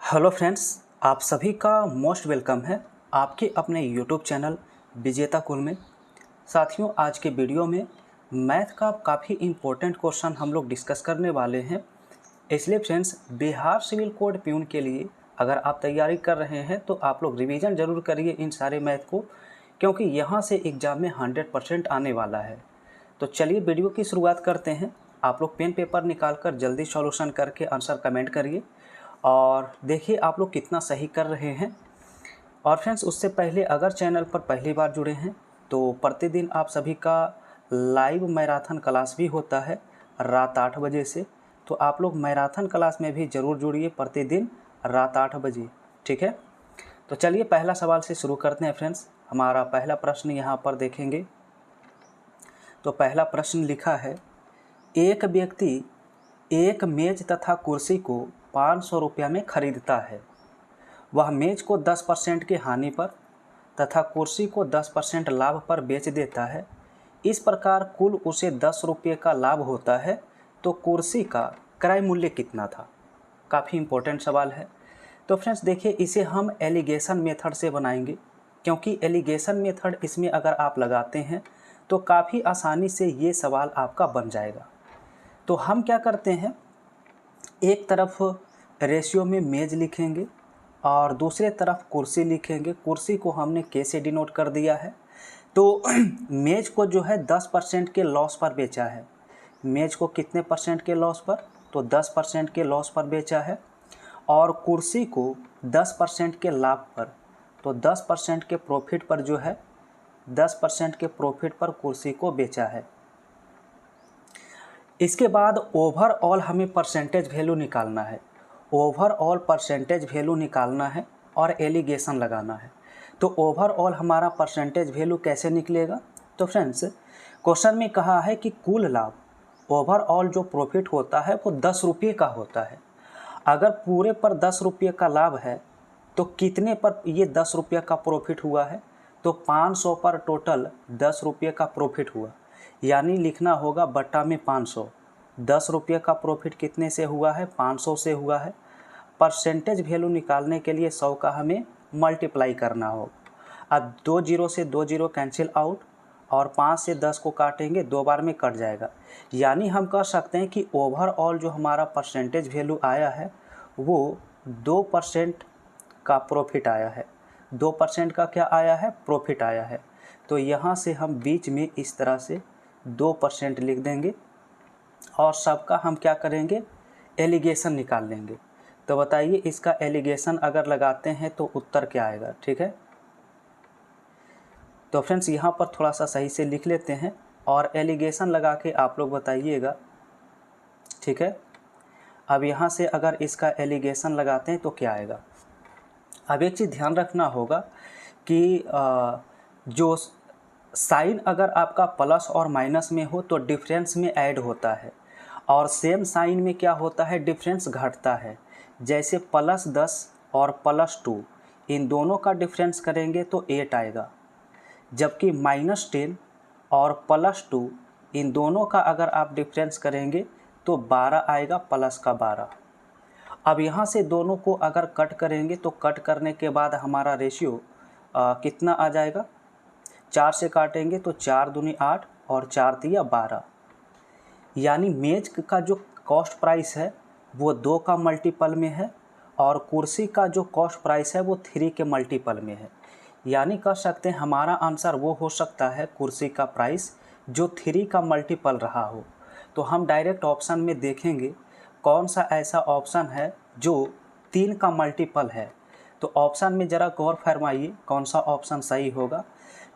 Hello friends, आप सभी का मोस्ट वेलकम है आपके अपने यूट्यूब चैनल विजेता कुल में। साथियों, आज के वीडियो में मैथ का काफ़ी इम्पोर्टेंट क्वेश्चन हम लोग डिस्कस करने वाले हैं। इसलिए friends, Bihar civil code peon के लिए अगर आप तैयारी कर रहे हैं तो आप लोग रिवीजन ज़रूर करिए इन सारे मैथ को, क्योंकि यहाँ से एग्ज़ाम में 100% आने वाला है। तो चलिए वीडियो की शुरुआत करते हैं। आप लोग पेन पेपर निकाल कर जल्दी सॉल्यूशन करके आंसर कमेंट करिए और देखिए आप लोग कितना सही कर रहे हैं। और फ्रेंड्स, उससे पहले अगर चैनल पर पहली बार जुड़े हैं तो प्रतिदिन आप सभी का लाइव मैराथन क्लास भी होता है रात 8 बजे से। तो आप लोग मैराथन क्लास में भी ज़रूर जुड़िए प्रतिदिन रात 8 बजे, ठीक है। तो चलिए पहला सवाल से शुरू करते हैं फ्रेंड्स। हमारा पहला प्रश्न यहाँ पर देखेंगे। तो पहला प्रश्न लिखा है, एक व्यक्ति एक मेज तथा कुर्सी को 500 रुपये में खरीदता है। वह मेज को 10% की हानि पर तथा कुर्सी को 10% लाभ पर बेच देता है। इस प्रकार कुल उसे 10 रुपये का लाभ होता है, तो कुर्सी का क्रय मूल्य कितना था। काफ़ी इम्पोर्टेंट सवाल है। तो फ्रेंड्स देखिए, इसे हम एलिगेशन मेथड से बनाएंगे, क्योंकि एलिगेशन मेथड इसमें अगर आप लगाते हैं तो काफ़ी आसानी से ये सवाल आपका बन जाएगा। तो हम क्या करते हैं, एक तरफ रेशियो में मेज लिखेंगे और दूसरे तरफ कुर्सी लिखेंगे। कुर्सी को हमने के से डिनोट कर दिया है। तो मेज को जो है 10% के लॉस पर बेचा है। मेज को कितने परसेंट के लॉस पर, तो 10% के लॉस पर बेचा है। और कुर्सी को 10% के लाभ पर, तो 10% के प्रॉफिट पर जो है 10% के प्रॉफिट पर कुर्सी को बेचा है। इसके बाद ओवरऑल हमें परसेंटेज वैल्यू निकालना है। ओवरऑल परसेंटेज वैल्यू निकालना है और एलिगेशन लगाना है। तो ओवरऑल हमारा परसेंटेज वैल्यू कैसे निकलेगा। तो फ्रेंड्स, क्वेश्चन में कहा है कि कुल लाभ, ओवरऑल जो प्रॉफिट होता है वो 10 रुपये का होता है। अगर पूरे पर 10 रुपये का लाभ है तो कितने पर ये 10 रुपये का प्रॉफिट हुआ है, तो 500 पर टोटल 10 रुपये का प्रॉफिट हुआ। यानी लिखना होगा बट्टा में 500। 10 रुपये का प्रॉफिट कितने से हुआ है, 500 से हुआ है। परसेंटेज वैल्यू निकालने के लिए 100 का हमें मल्टीप्लाई करना होगा। अब 2 जीरो से 2 जीरो कैंसिल आउट और 5 से 10 को काटेंगे, 2 बार में कट जाएगा। यानी हम कह सकते हैं कि ओवरऑल जो हमारा परसेंटेज वैल्यू आया है वो 2% का प्रॉफिट आया है। 2% का क्या आया है, प्रॉफिट आया है। तो यहाँ से हम बीच में इस तरह से 2% लिख देंगे और सबका हम क्या करेंगे, एलिगेशन निकाल लेंगे। तो बताइए इसका एलिगेशन अगर लगाते हैं तो उत्तर क्या आएगा, ठीक है। तो फ्रेंड्स यहाँ पर थोड़ा सा सही से लिख लेते हैं और एलिगेशन लगा के आप लोग बताइएगा, ठीक है। अब यहाँ से अगर इसका एलिगेशन लगाते हैं तो क्या आएगा। अब एक चीज़ ध्यान रखना होगा कि जो साइन अगर आपका प्लस और माइनस में हो तो डिफरेंस में ऐड होता है, और सेम साइन में क्या होता है, डिफरेंस घटता है। जैसे +10 और +2 इन दोनों का डिफरेंस करेंगे तो 8 आएगा, जबकि -10 और +2 इन दोनों का अगर आप डिफरेंस करेंगे तो 12 आएगा, प्लस का 12। अब यहाँ से दोनों को अगर कट करेंगे तो कट करने के बाद हमारा रेशियो कितना आ जाएगा, 4 से काटेंगे तो 4 दूनी 8 और 4 तिया 12। यानी मेज का जो कॉस्ट प्राइस है वो 2 का मल्टीपल में है और कुर्सी का जो कॉस्ट प्राइस है वो 3 के मल्टीपल में है। यानी कह सकते हैं हमारा आंसर वो हो सकता है कुर्सी का प्राइस जो 3 का मल्टीपल रहा हो। तो हम डायरेक्ट ऑप्शन में देखेंगे कौन सा ऐसा ऑप्शन है जो 3 का मल्टीपल है। तो ऑप्शन में ज़रा गौर फरमाइए कौन सा ऑप्शन सही होगा।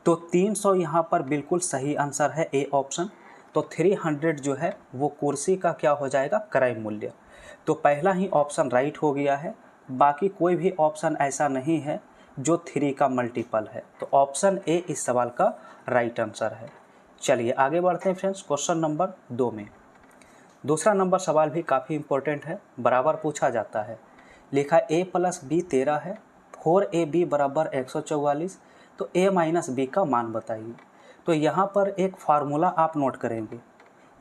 तो 300 यहाँ पर बिल्कुल सही आंसर है, ए ऑप्शन। तो 300 जो है वो कुर्सी का क्या हो जाएगा, क्रय मूल्य। तो पहला ही ऑप्शन राइट हो गया है। बाकी कोई भी ऑप्शन ऐसा नहीं है जो 3 का मल्टीपल है। तो ऑप्शन ए इस सवाल का राइट आंसर है। चलिए आगे बढ़ते हैं फ्रेंड्स क्वेश्चन नंबर 2 में। दूसरा नंबर सवाल भी काफ़ी इंपॉर्टेंट है, बराबर पूछा जाता है। लिखा a + b 13 है, 4ab बराबर 144। तो a - b का मान बताइए। तो यहाँ पर एक फार्मूला आप नोट करेंगे।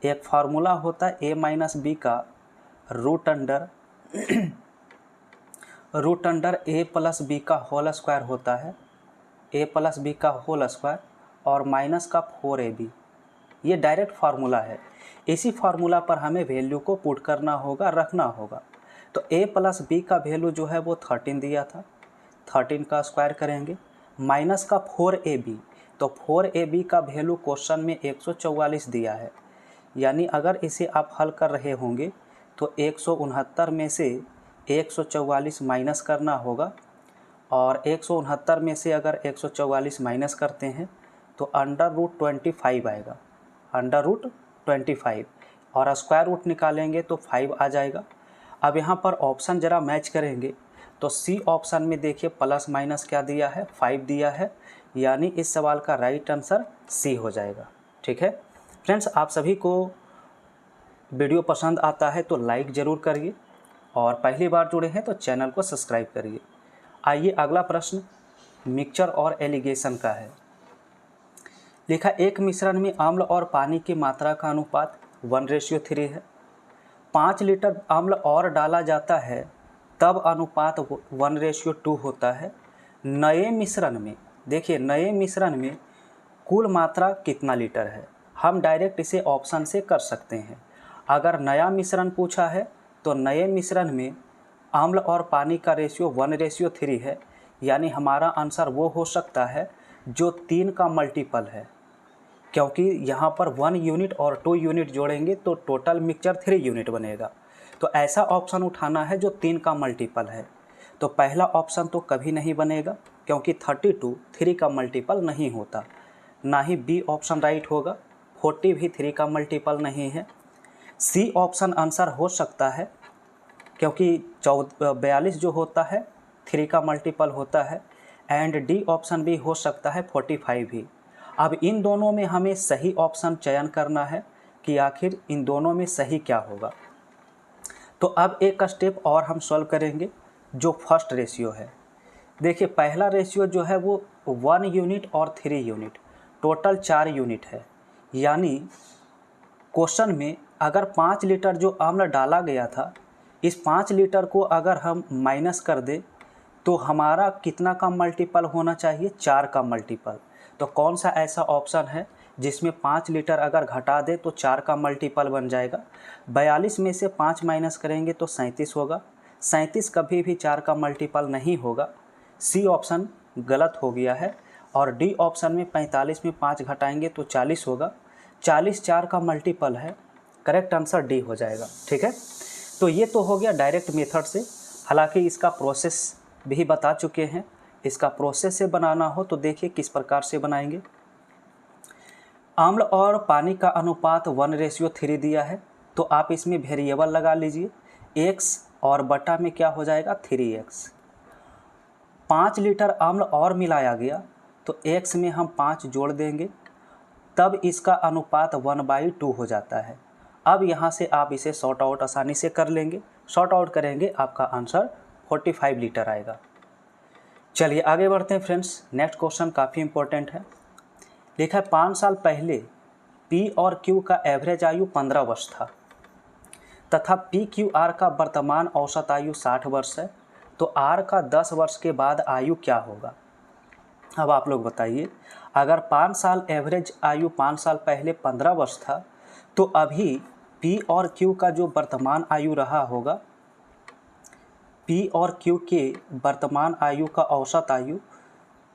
एक फार्मूला होता है a - b का रूट अंडर रूट अंडर ए प्लस बी का होल स्क्वायर होता है, ए प्लस बी का होल स्क्वायर और माइनस का 4ab। ये डायरेक्ट फार्मूला है। इसी फार्मूला पर हमें वैल्यू को पुट करना होगा, रखना होगा। तो a प्लस बी का वैल्यू जो है वो 13 दिया था, 13 का स्क्वायर करेंगे, माइनस का 4ab। तो 4ab का वैल्यू क्वेश्चन में 144 दिया है। यानी अगर इसे आप हल कर रहे होंगे तो 169 में से 144 माइनस करना होगा, और 169 में से अगर 144 माइनस करते हैं तो अंडर रूट 25 आएगा, अंडर रूट 25, और स्क्वायर रूट निकालेंगे तो 5 आ जाएगा। अब यहाँ पर ऑप्शन ज़रा मैच करेंगे तो सी ऑप्शन में देखिए प्लस माइनस क्या दिया है, 5 दिया है। यानी इस सवाल का राइट आंसर सी हो जाएगा। ठीक है फ्रेंड्स, आप सभी को वीडियो पसंद आता है तो लाइक ज़रूर करिए, और पहली बार जुड़े हैं तो चैनल को सब्सक्राइब करिए। आइए अगला प्रश्न मिक्सचर और एलिगेशन का है। लिखा एक मिश्रण में अम्ल और पानी की मात्रा का अनुपात 1:3 है। 5 लीटर अम्ल और डाला जाता है तब अनुपात 1:2 होता है। नए मिश्रण में, देखिए नए मिश्रण में कुल मात्रा कितना लीटर है। हम डायरेक्ट इसे ऑप्शन से कर सकते हैं। अगर नया मिश्रण पूछा है तो नए मिश्रण में अम्ल और पानी का रेशियो 1:3 है। यानी हमारा आंसर वो हो सकता है जो 3 का मल्टीपल है, क्योंकि यहाँ पर 1 यूनिट और 2 यूनिट जोड़ेंगे तो टोटल मिक्सचर 3 यूनिट बनेगा। तो ऐसा ऑप्शन उठाना है जो 3 का मल्टीपल है। तो पहला ऑप्शन तो कभी नहीं बनेगा, क्योंकि 32 3 का मल्टीपल नहीं होता। ना ही बी ऑप्शन राइट होगा, 40 भी 3 का मल्टीपल नहीं है। सी ऑप्शन आंसर हो सकता है, क्योंकि 42 जो होता है 3 का मल्टीपल होता है। एंड डी ऑप्शन भी हो सकता है 45 भी। अब इन दोनों में हमें सही ऑप्शन चयन करना है कि आखिर इन दोनों में सही क्या होगा। तो अब एक स्टेप और हम सॉल्व करेंगे, जो फर्स्ट रेशियो है। देखिए पहला रेशियो जो है वो 1 यूनिट और 3 यूनिट, टोटल 4 यूनिट है। यानी क्वेश्चन में अगर 5 लीटर जो अम्ल डाला गया था, इस 5 लीटर को अगर हम माइनस कर दें तो हमारा कितना का मल्टीपल होना चाहिए, 4 का मल्टीपल। तो कौन सा ऐसा ऑप्शन है जिसमें 5 लीटर अगर घटा दे तो 4 का मल्टीपल बन जाएगा। 42 में से 5 माइनस करेंगे तो 37 होगा। 37 कभी भी 4 का मल्टीपल नहीं होगा। सी ऑप्शन गलत हो गया है। और डी ऑप्शन में 45 में 5 घटाएंगे तो 40 होगा। 40 4 का मल्टीपल है। करेक्ट आंसर डी हो जाएगा। ठीक है, तो ये तो हो गया डायरेक्ट मेथड से। हालांकि इसका प्रोसेस भी बता चुके हैं। इसका प्रोसेस से बनाना हो तो देखिए किस प्रकार से बनाएंगे। अम्ल और पानी का अनुपात 1:3 दिया है, तो आप इसमें वेरिएबल लगा लीजिए x, और बटा में क्या हो जाएगा 3x। 5 लीटर अम्ल और मिलाया गया तो x में हम 5 जोड़ देंगे, तब इसका अनुपात 1/2 हो जाता है। अब यहाँ से आप इसे सॉर्ट आउट आसानी से कर लेंगे। सॉर्ट आउट करेंगे, आपका आंसर 45 लीटर आएगा। चलिए आगे बढ़ते हैं फ्रेंड्स। नेक्स्ट क्वेश्चन काफ़ी इंपॉर्टेंट है। लिखा है 5 साल पहले P और Q का एवरेज आयु 15 वर्ष था तथा PQR का वर्तमान औसत आयु 60 वर्ष है, तो R का 10 वर्ष के बाद आयु क्या होगा। अब आप लोग बताइए, अगर 5 साल एवरेज आयु 5 साल पहले 15 वर्ष था, तो अभी P और Q का जो वर्तमान आयु रहा होगा, P और Q के वर्तमान आयु का औसत आयु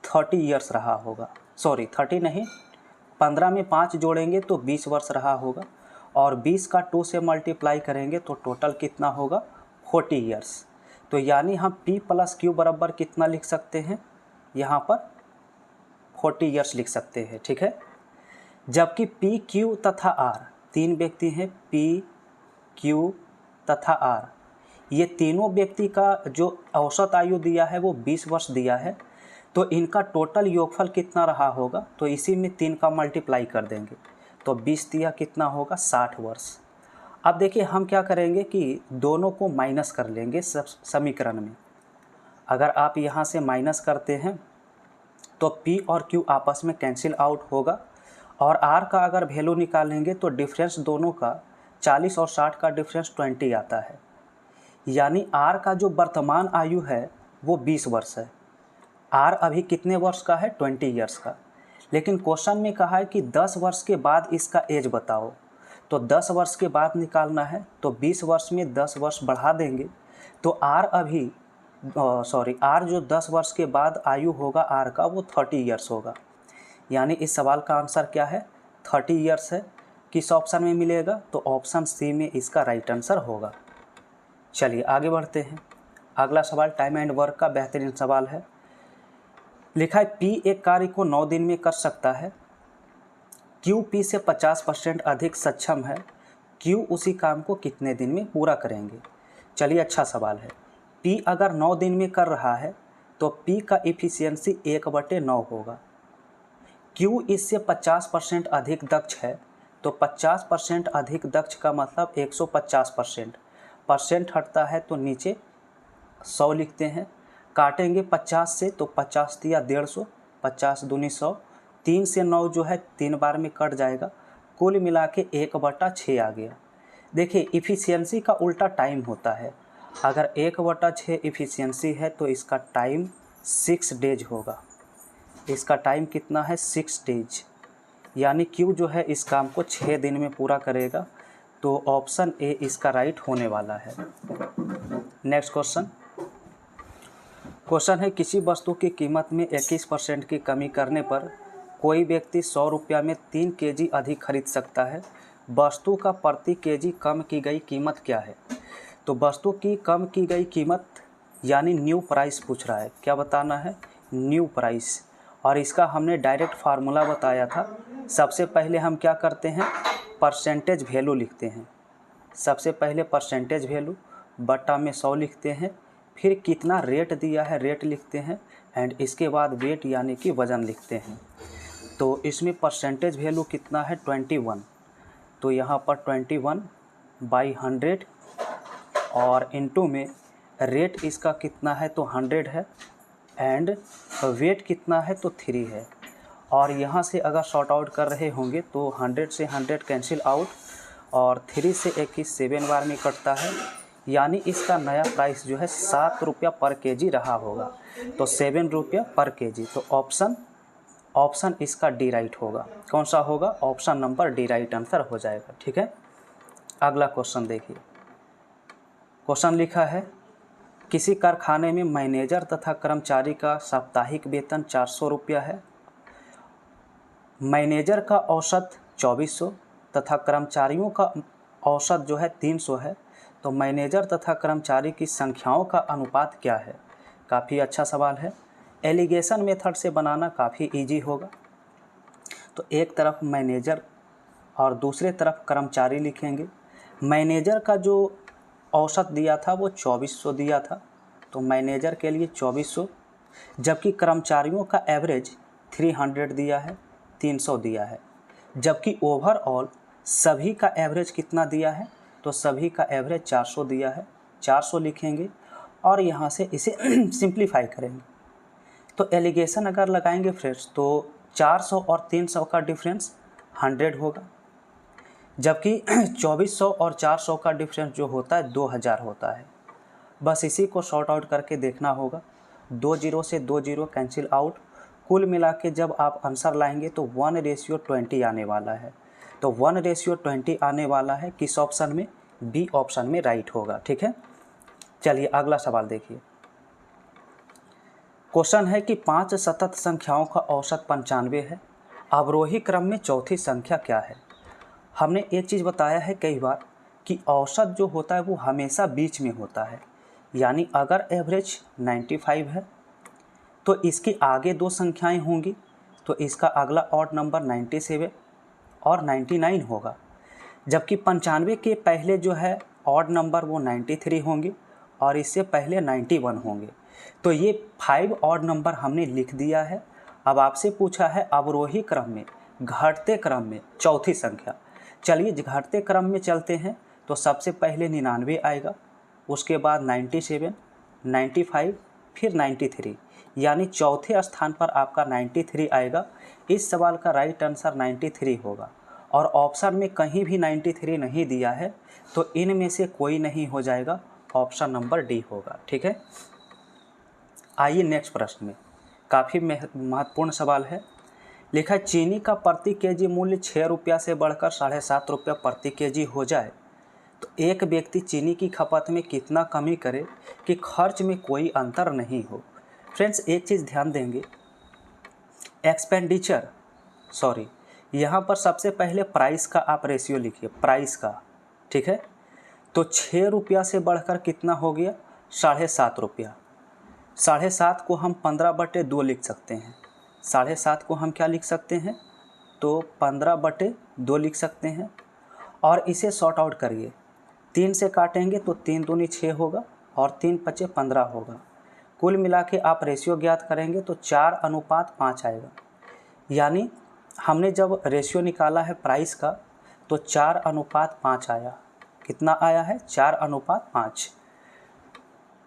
30 ईयर्स रहा होगा। सॉरी 30 नहीं, 15 में 5 जोड़ेंगे तो 20 वर्ष रहा होगा, और 20 का 2 से मल्टीप्लाई करेंगे तो टोटल कितना होगा 40 ईयर्स। तो यानी हम P + Q बराबर कितना लिख सकते हैं, यहाँ पर 40 ईयर्स लिख सकते हैं। ठीक है, जबकि P, Q तथा R, 3 व्यक्ति हैं, P, Q तथा R, ये तीनों व्यक्ति का जो औसत आयु दिया है वो 20 वर्ष दिया है। तो इनका टोटल योगफल कितना रहा होगा, तो इसी में 3 का मल्टीप्लाई कर देंगे तो 20 दिया कितना होगा 60 वर्ष। अब देखिए हम क्या करेंगे कि दोनों को माइनस कर लेंगे समीकरण में। अगर आप यहाँ से माइनस करते हैं तो P और Q आपस में कैंसिल आउट होगा, और R का अगर वैल्यू निकालेंगे तो डिफरेंस दोनों का 40 और 60 का डिफरेंस 20 आता है। यानी आर का जो वर्तमान आयु है वो 20 वर्ष है। आर अभी कितने वर्ष का है? 20 ईयर्स का। लेकिन क्वेश्चन में कहा है कि 10 वर्ष के बाद इसका एज बताओ। तो 10 वर्ष के बाद निकालना है तो 20 वर्ष में 10 वर्ष बढ़ा देंगे तो आर जो 10 वर्ष के बाद आयु होगा आर का वो 30 ईयर्स होगा। यानी इस सवाल का आंसर क्या है? 30 ईयर्स है। किस ऑप्शन में मिलेगा? तो ऑप्शन सी में इसका राइट आंसर होगा। चलिए आगे बढ़ते हैं। अगला सवाल टाइम एंड वर्क का बेहतरीन सवाल है। लिखा है पी एक कार्य को 9 दिन में कर सकता है, क्यू पी से 50% अधिक सक्षम है, क्यू उसी काम को कितने दिन में पूरा करेंगे। चलिए अच्छा सवाल है। पी अगर 9 दिन में कर रहा है तो पी का इफ़िशियंसी 1/9 होगा। क्यू इससे 50% अधिक दक्ष है तो 50% अधिक दक्ष का मतलब 150%। परसेंट हटता है तो नीचे 100 लिखते हैं। काटेंगे 50 से तो 50 दिया 150, 50 दूनी 100, 3 से 9 जो है 3 बार में कट जाएगा। कुल मिला के 1/6 आ गया। देखिए इफ़िशियंसी का उल्टा टाइम होता है। अगर 1/6 इफ़िशियंसी है तो इसका टाइम 6 डेज होगा। इसका टाइम कितना है? 6 डेज। यानी क्यू जो है इस काम को 6 दिन में पूरा करेगा। तो ऑप्शन ए इसका राइट होने वाला है। नेक्स्ट क्वेश्चन है किसी वस्तु की कीमत में 21% की कमी करने पर कोई व्यक्ति 100 रुपया में 3 केजी अधिक खरीद सकता है। वस्तु का प्रति केजी कम की गई कीमत क्या है? तो वस्तु की कम की गई कीमत यानी न्यू प्राइस पूछ रहा है। क्या बताना है? New price. और इसका हमने डायरेक्ट फार्मूला बताया था। सबसे पहले हम क्या करते हैं? परसेंटेज वैल्यू लिखते हैं। सबसे पहले परसेंटेज वैल्यू बटा में 100 लिखते हैं, फिर कितना रेट दिया है रेट लिखते हैं, एंड इसके बाद वेट यानी कि वज़न लिखते हैं। तो इसमें परसेंटेज वैल्यू कितना है? 21। तो यहाँ पर 21/100 और इनटू में रेट इसका कितना है? तो 100 है, एंड वेट कितना है? तो 3 है। और यहाँ से अगर शॉर्ट आउट कर रहे होंगे तो 100 से 100 कैंसिल आउट और 3 से 21 7 बार में कटता है। यानी इसका नया प्राइस जो है 7 रुपया पर केजी रहा होगा। तो 7 रुपया पर केजी। तो ऑप्शन इसका डी राइट होगा। कौन सा होगा? Option number D right answer हो जाएगा। ठीक है। अगला क्वेश्चन देखिए। क्वेश्चन लिखा है किसी कारखाने में मैनेजर तथा कर्मचारी का साप्ताहिक वेतन 400 रुपया है। मैनेजर का औसत 2400 तथा कर्मचारियों का औसत जो है 300 है। तो मैनेजर तथा कर्मचारी की संख्याओं का अनुपात क्या है? काफ़ी अच्छा सवाल है। एलिगेशन मेथड से बनाना काफ़ी इजी होगा। तो एक तरफ मैनेजर और दूसरे तरफ कर्मचारी लिखेंगे। मैनेजर का जो औसत दिया था वो 2400 दिया था, तो मैनेजर के लिए 2400, जबकि कर्मचारियों का एवरेज 300 दिया है, 300 दिया है। जबकि ओवरऑल सभी का एवरेज कितना दिया है? तो सभी का एवरेज 400 दिया है, 400 लिखेंगे और यहाँ से इसे सिंप्लीफाई करेंगे। तो एलिगेशन अगर लगाएंगे फ्रेंड्स तो 400 और 300 का डिफरेंस 100 होगा, जबकि 2400 और 400 का डिफरेंस जो होता है 2000 होता है। बस इसी को शॉर्ट आउट करके देखना होगा। 2 0 से 2 0 कैंसिल आउट। कुल मिला के जब आप आंसर लाएंगे तो 1:20 आने वाला है। तो 1:20 आने वाला है किस ऑप्शन में? बी ऑप्शन में राइट होगा। ठीक है। चलिए अगला सवाल देखिए। क्वेश्चन है कि 5 सतत संख्याओं का औसत 95 है। अवरोही क्रम में चौथी संख्या क्या है? हमने एक चीज़ बताया है कई बार कि औसत जो होता है वो हमेशा बीच में होता है। यानी अगर एवरेज 95 है तो इसके आगे 2 संख्याएं होंगी, तो इसका अगला ऑड नंबर 97 और 99 होगा। जबकि 95 के पहले जो है ऑड नंबर वो 93 होंगे और इससे पहले 91 होंगे। तो ये 5 ऑड नंबर हमने लिख दिया है। अब आपसे पूछा है अवरोही क्रम में घटते क्रम में चौथी संख्या। चलिए घटते क्रम में चलते हैं। तो सबसे पहले 99 आएगा, उसके बाद 97, 95, फिर 93, यानी चौथे स्थान पर आपका 93 आएगा। इस सवाल का राइट आंसर 93 होगा। और ऑप्शन में कहीं भी 93 नहीं दिया है, तो इनमें से कोई नहीं हो जाएगा। ऑप्शन नंबर डी होगा। ठीक है, आइए नेक्स्ट प्रश्न में, काफ़ी महत्वपूर्ण सवाल है। लिखा है चीनी का प्रति केजी मूल्य 6 रुपया से बढ़कर 7.5 रुपया प्रति केजी हो जाए तो एक व्यक्ति चीनी की खपत में कितना कमी करे कि खर्च में कोई अंतर नहीं हो। फ्रेंड्स एक चीज़ ध्यान देंगे, एक्सपेंडिचर यहाँ पर सबसे पहले प्राइस का आप रेशियो लिखिए, प्राइस का। ठीक है, तो 6 रुपया से बढ़कर कितना हो गया 7.5 रुपया। 7.5 को हम 15/2 लिख सकते हैं। 7.5 को हम क्या लिख सकते हैं, तो 15/2 लिख सकते हैं। और इसे सॉर्ट आउट करिए, 3 से काटेंगे तो 3 दूनी 6 होगा और 3 पचे 15 होगा। कुल मिला के आप रेशियो ज्ञात करेंगे तो 4:5 आएगा। यानी हमने जब रेशियो निकाला है प्राइस का तो 4:5 आया। कितना आया है, 4:5।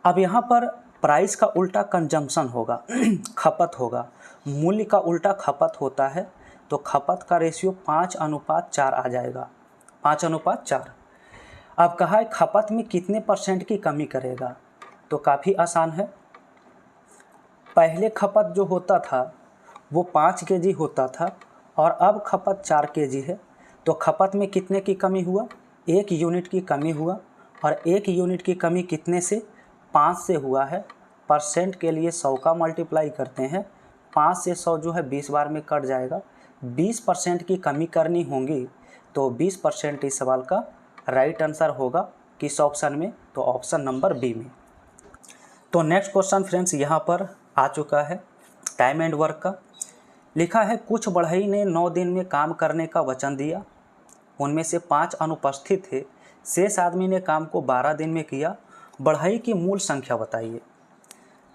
अब यहाँ पर प्राइस का उल्टा कंजम्पशन होगा खपत होगा, मूल्य का उल्टा खपत होता है, तो खपत का रेशियो 5:4 आ जाएगा, 5:4। अब कहा है खपत में कितने % की कमी करेगा, तो काफ़ी आसान है। पहले खपत जो होता था वो 5 केजी होता था और अब खपत 4 केजी है, तो खपत में कितने की कमी हुआ, 1 यूनिट की कमी हुआ। और 1 यूनिट की कमी कितने से, 5 से हुआ है। परसेंट के लिए 100 का मल्टीप्लाई करते हैं, 5 से 100 जो है 20 बार में कट जाएगा। 20% की कमी करनी होगी, तो 20% इस सवाल का राइट आंसर होगा किस ऑप्शन में, तो ऑप्शन नंबर बी में। तो नेक्स्ट क्वेश्चन फ्रेंड्स यहाँ पर आ चुका है टाइम एंड वर्क का। लिखा है कुछ बढ़ई ने 9 दिन में काम करने का वचन दिया, उनमें से 5 अनुपस्थित थे, शेष आदमी ने काम को 12 दिन में किया, बढ़ई की मूल संख्या बताइए।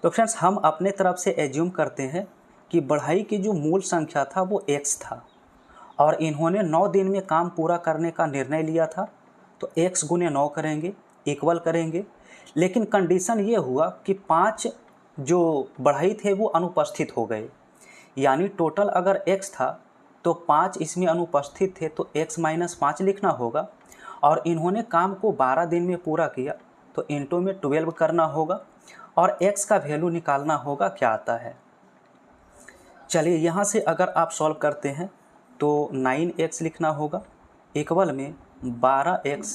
तो फ्रेंड्स हम अपने तरफ से एज्यूम करते हैं कि बढ़ई की जो मूल संख्या था वो x था और इन्होंने 9 दिन में काम पूरा करने का निर्णय लिया था, तो x गुने 9 करेंगे, इक्वल करेंगे। लेकिन कंडीशन ये हुआ कि 5 जो बढ़ई थे वो अनुपस्थित हो गए, यानी टोटल अगर x था तो 5 इसमें अनुपस्थित थे, तो x - 5 लिखना होगा। और इन्होंने काम को 12 दिन में पूरा किया, तो इंटू में 12 करना होगा और x का वैल्यू निकालना होगा क्या आता है। चलिए यहाँ से अगर आप सॉल्व करते हैं तो 9x लिखना होगा, इक्वल में 12x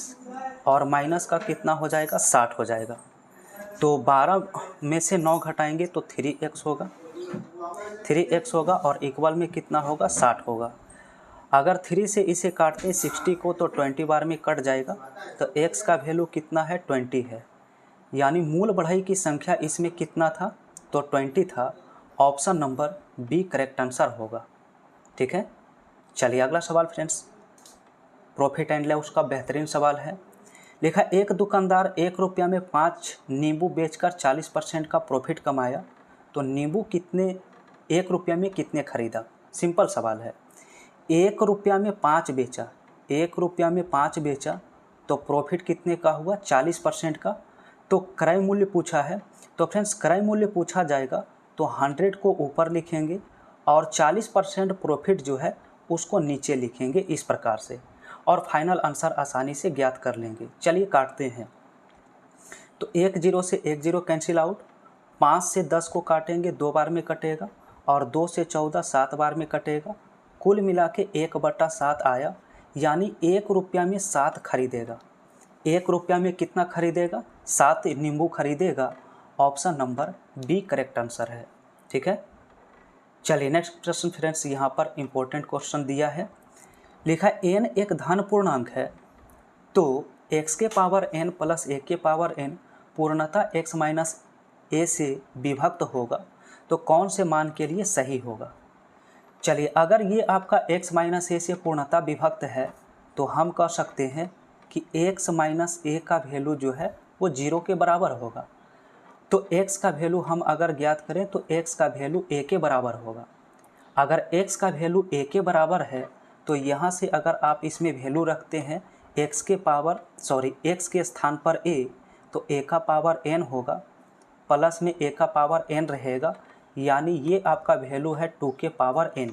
और माइनस का कितना हो जाएगा, 60 हो जाएगा। तो 12 में से 9 घटाएंगे तो 3x होगा, 3x होगा और इक्वल में कितना होगा, 60 होगा। अगर 3 से इसे काटते हैं 60 को तो 20 बार में कट जाएगा, तो x का वैल्यू कितना है, 20 है। यानी मूल बढ़ई की संख्या इसमें कितना था, तो 20 था। Option number B correct answer होगा। ठीक है, चलिए अगला सवाल फ्रेंड्स, प्रॉफिट एंड लॉस का बेहतरीन सवाल है। लिखा एक दुकानदार 1 रुपया में 5 नींबू बेचकर 40% का प्रॉफिट कमाया, तो नींबू कितने 1 रुपया में कितने खरीदा। सिंपल सवाल है, 1 रुपया में 5 बेचा, 1 रुपया में 5 बेचा तो प्रॉफिट कितने का हुआ, 40% का। तो क्रय मूल्य पूछा है, तो फ्रेंड्स क्रय मूल्य पूछा जाएगा तो 100 को ऊपर लिखेंगे और 40% प्रॉफिट जो है उसको नीचे लिखेंगे इस प्रकार से, और फाइनल आंसर आसानी से ज्ञात कर लेंगे। चलिए काटते हैं, तो 1 0 से 1 0 कैंसिल आउट, 5 से 10 को काटेंगे 2 बार में कटेगा और 2 से 14 7 बार में कटेगा। कुल मिला के 1/7 आया, यानी 1 रुपया में 7 खरीदेगा। 1 रुपया में कितना खरीदेगा, 7 नींबू खरीदेगा। Option number B correct answer है। ठीक है, चलिए नेक्स्ट प्रश्न फ्रेंड्स यहाँ पर इम्पोर्टेंट क्वेश्चन दिया है। लिखा n एक धन पूर्णांक है, तो x के पावर n प्लस a के पावर n पूर्णतः x माइनस a से विभक्त होगा, तो कौन से मान के लिए सही होगा। चलिए अगर ये आपका x माइनस a से पूर्णतः विभक्त है तो हम कह सकते हैं कि x माइनस a का वैल्यू जो है वो 0 के बराबर होगा। तो x का वैल्यू हम अगर ज्ञात करें तो x का वैल्यू a के बराबर होगा। अगर x का वैल्यू a के बराबर है तो यहाँ से अगर आप इसमें वैल्यू रखते हैं x के स्थान पर a, तो a का पावर n होगा, प्लस में a का पावर n रहेगा, यानी ये आपका वैल्यू है 2 के पावर n।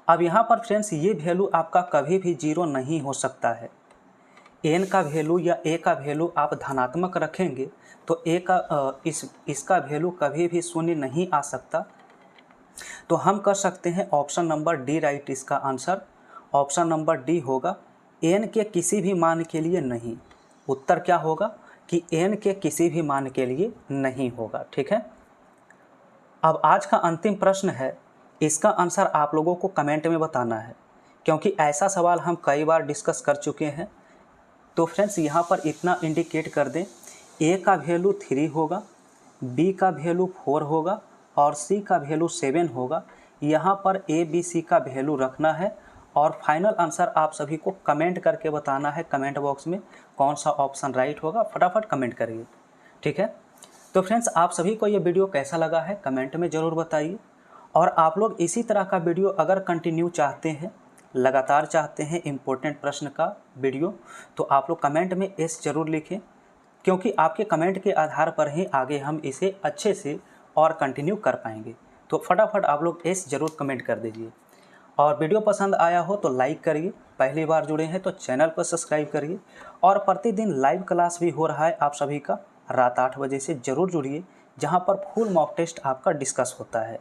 अब यहाँ पर फ्रेंड्स ये वैल्यू आपका कभी भी 0 नहीं हो सकता है, एन का वैल्यू या ए का वैल्यू आप धनात्मक रखेंगे तो ए का इसका वैल्यू कभी भी शून्य नहीं आ सकता। तो हम कर सकते हैं ऑप्शन नंबर डी राइट इसका आंसर। ऑप्शन नंबर डी होगा एन के किसी भी मान के लिए नहीं। उत्तर क्या होगा कि एन के किसी भी मान के लिए नहीं होगा। ठीक है, अब आज का अंतिम प्रश्न है, इसका आंसर आप लोगों को कमेंट में बताना है, क्योंकि ऐसा सवाल हम कई बार डिस्कस कर चुके हैं। तो फ्रेंड्स यहाँ पर इतना इंडिकेट कर दें, ए का वैल्यू 3 होगा, बी का वैल्यू 4 होगा और सी का वैल्यू 7 होगा। यहाँ पर ए बी सी का वैल्यू रखना है और फाइनल आंसर आप सभी को कमेंट करके बताना है कमेंट बॉक्स में कौन सा ऑप्शन राइट होगा। फटाफट कमेंट करिए। ठीक है, तो फ्रेंड्स आप सभी को ये वीडियो कैसा लगा है कमेंट में ज़रूर बताइए। और आप लोग इसी तरह का वीडियो अगर कंटिन्यू चाहते हैं, लगातार चाहते हैं इम्पोर्टेंट प्रश्न का वीडियो, तो आप लोग कमेंट में एस ज़रूर लिखें, क्योंकि आपके कमेंट के आधार पर ही आगे हम इसे अच्छे से और कंटिन्यू कर पाएंगे। तो फटाफट आप लोग एस ज़रूर कमेंट कर दीजिए। और वीडियो पसंद आया हो तो लाइक करिए, पहली बार जुड़े हैं तो चैनल को सब्सक्राइब करिए। और प्रतिदिन लाइव क्लास भी हो रहा है आप सभी का, रात 8 बजे से ज़रूर जुड़िए, जहां पर फुल मॉक टेस्ट आपका डिस्कस होता है।